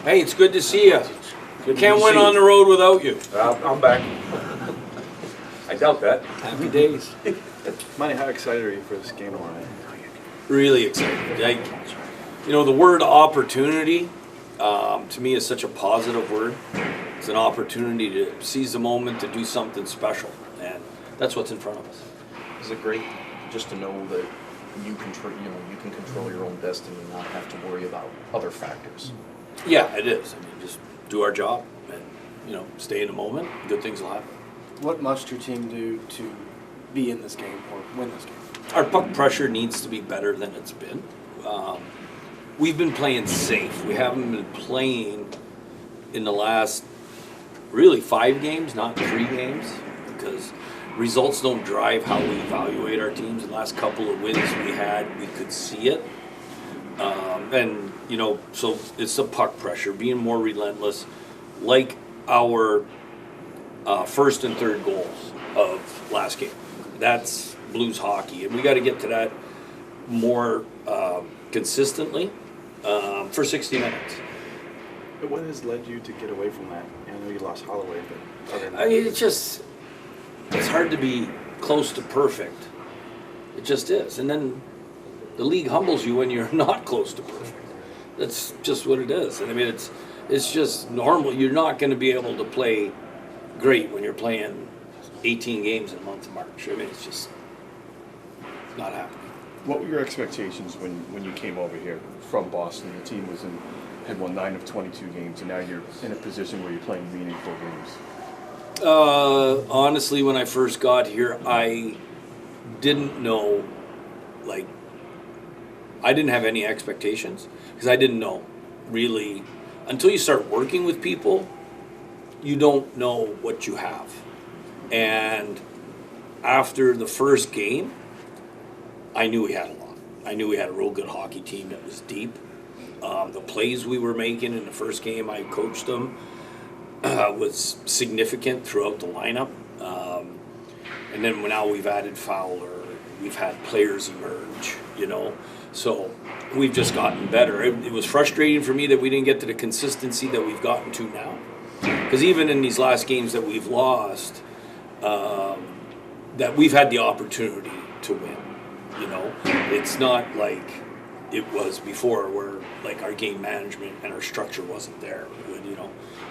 Hey, it's good to see you. Can't win on the road without you. I'm back. I doubt that. Happy days. Money, how excited are you for this game tomorrow? Really excited. The word opportunity to me is such a positive word. It's an opportunity to seize the moment to do something special, and that's what's in front of us. Is it great just to know that you can control your own destiny and not have to worry about other factors? Yeah, it is. I mean, just do our job and stay in the moment. Good things will happen. What must your team do to be in this game or win this game? Our puck pressure needs to be better than it's been. We've been playing safe. We haven't been playing in the last really 5 games, not 3 games, because results don't drive how we evaluate our teams. The last couple of wins we had, we could see it. So it's the puck pressure, being more relentless, like our first and third goals of last game. That's Blues hockey, and we got to get to that more consistently for 60 minutes. But what has led you to get away from that? I know you lost Holloway, but other than that, I mean, it's hard to be close to perfect. It just is. And then the league humbles you when you're not close to perfect. That's just what it is. And I mean, it's just normal. You're not going to be able to play great when you're playing 18 games in the month of March. I mean, it's just not happening. What were your expectations when you came over here from Boston? The team had won 9 of 22 games, and now you're in a position where you're playing meaningful games. Honestly, when I first got here, I didn't know, I didn't have any expectations because I didn't know really until you start working with people, you don't know what you have. And after the first game, I knew we had a lot. I knew we had a real good hockey team that was deep. The plays we were making in the first game, I coached them, was significant throughout the lineup. And then now we've added Fowler, we've had players emerge, So we've just gotten better. It was frustrating for me that we didn't get to the consistency that we've gotten to now. Because even in these last games that we've lost, that we've had the opportunity to win. It's not like it was before where our game management and our structure wasn't there.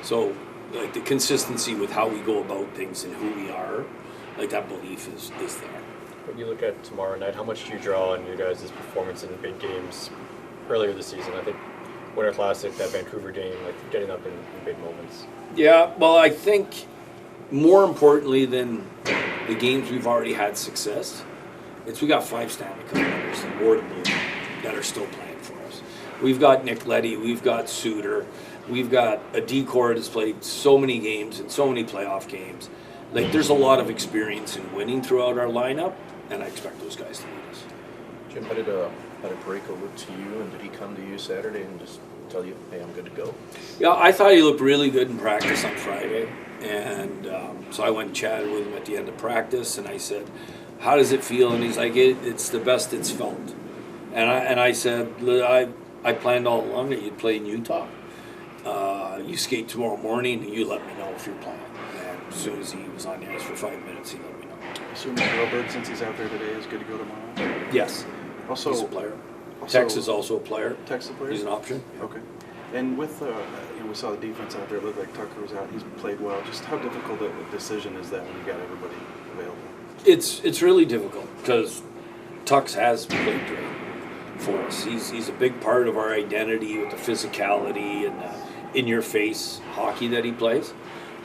So the consistency with how we go about things and who we are, that belief is there. When you look at tomorrow night, how much do you draw on your guys' performance in big games earlier this season? I think Winter Classic, that Vancouver game, getting up in big moments. Yeah, well, I think more importantly than the games we've already had success, we got 5 Stanley Cup winners and more than blue that are still playing for us. We've got Nick Leddy, we've got Suter, we've got a decor that's played so many games and so many playoff games. There's a lot of experience in winning throughout our lineup, and I expect those guys to lead us. Jim, how did Breako look to you, and did he come to you Saturday and just tell you, hey, I'm good to go? Yeah, I thought he looked really good in practice on Friday, and so I went and chatted with him at the end of practice, and I said, how does it feel? And he's like, it's the best it's felt. And I said, I planned all along that you'd play in Utah. You skate tomorrow morning, and you let me know if you're playing. And as soon as he was on the ice for 5 minutes, he let me know. Assuming Gilbert, since he's out there today, is good to go tomorrow? Yes. Also, he's a player. Tex is also a player. Tex is a player? He's an option. Okay. And with, we saw the defense out there, it looked like Tucker was out, he's played well. Just how difficult a decision is that when you got everybody available? It's really difficult because Tux has played great for us. He's a big part of our identity with the physicality and the in-your-face hockey that he plays.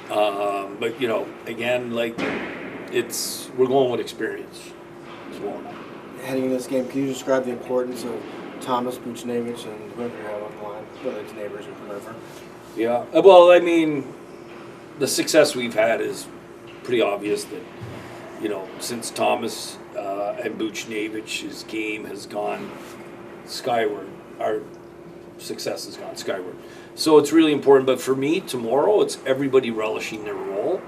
But again, we're going with experience. Heading into this game, can you describe the importance of Thomas Buchnevich and whoever you have on the line, whether it's neighbors or whoever? Yeah. Well, I mean, the success we've had is pretty obvious that since Thomas and Buchnevich's game has gone skyward, our success has gone skyward. So it's really important. But for me, tomorrow, it's everybody relishing their role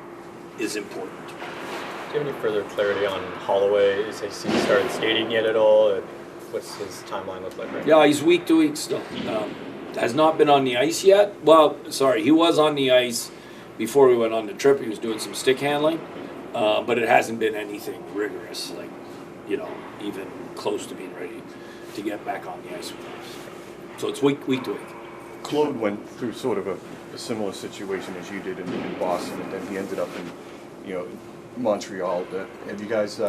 is important. Do you have any further clarity on Holloway? Has he started skating yet at all? What's his timeline look like right now? Yeah, he's week to week still. has not been on the ice yet. Well, sorry, he was on the ice before we went on the trip. He was doing some stick handling, but it hasn't been anything rigorous, like, even close to being ready to get back on the ice with us. So it's week to week. Claude went through sort of a similar situation as you did in Boston, and then he ended up in, Montreal. Have you guys,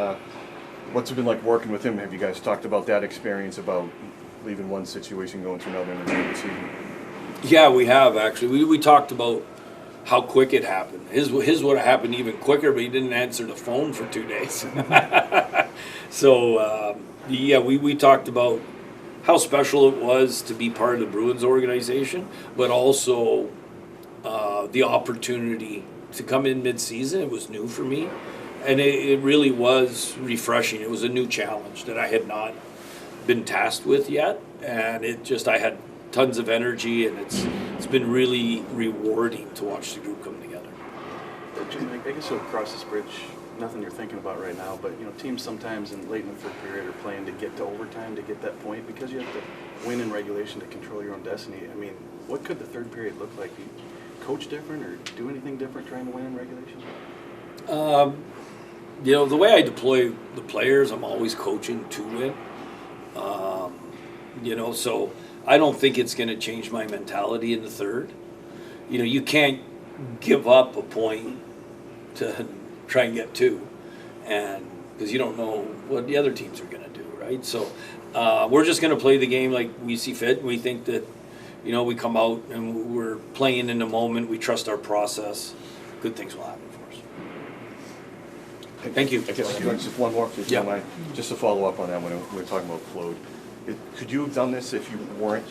what's it been like working with him? Have you guys talked about that experience, about leaving one situation, going to another in the season? Yeah, we have actually. We talked about how quick it happened. His would have happened even quicker, but he didn't answer the phone for 2 days. So we talked about how special it was to be part of the Bruins organization, but also the opportunity to come in mid-season. It was new for me, and it really was refreshing. It was a new challenge that I had not been tasked with yet, and I had tons of energy, and it's been really rewarding to watch the group come together. Jim, I guess you'll cross this bridge. Nothing you're thinking about right now, but teams sometimes late in the third period are playing to get to overtime, to get that point, because you have to win in regulation to control your own destiny. I mean, what could the third period look like? Do you coach different or do anything different trying to win in regulation? The way I deploy the players, I'm always coaching to win. So I don't think it's going to change my mentality in the third. You can't give up a point to try and get two, and because you don't know what the other teams are going to do, right? So we're just going to play the game like we see fit. We think that we come out and we're playing in the moment. We trust our process. Good things will happen for us. Thank you. I guess just one more, if you don't mind. Just to follow up on that when we were talking about Claude. Could you have done this if you weren't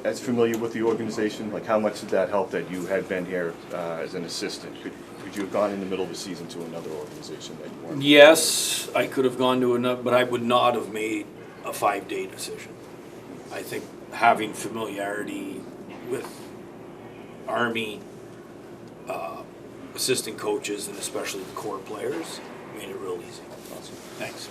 as familiar with the organization? Like, how much did that help that you had been here as an assistant? Could you have gone in the middle of the season to another organization that you weren't? Yes, I could have gone to another, but I would not have made a 5-day decision. I think having familiarity with Army assistant coaches, and especially the core players, made it real easy. Awesome. Thanks.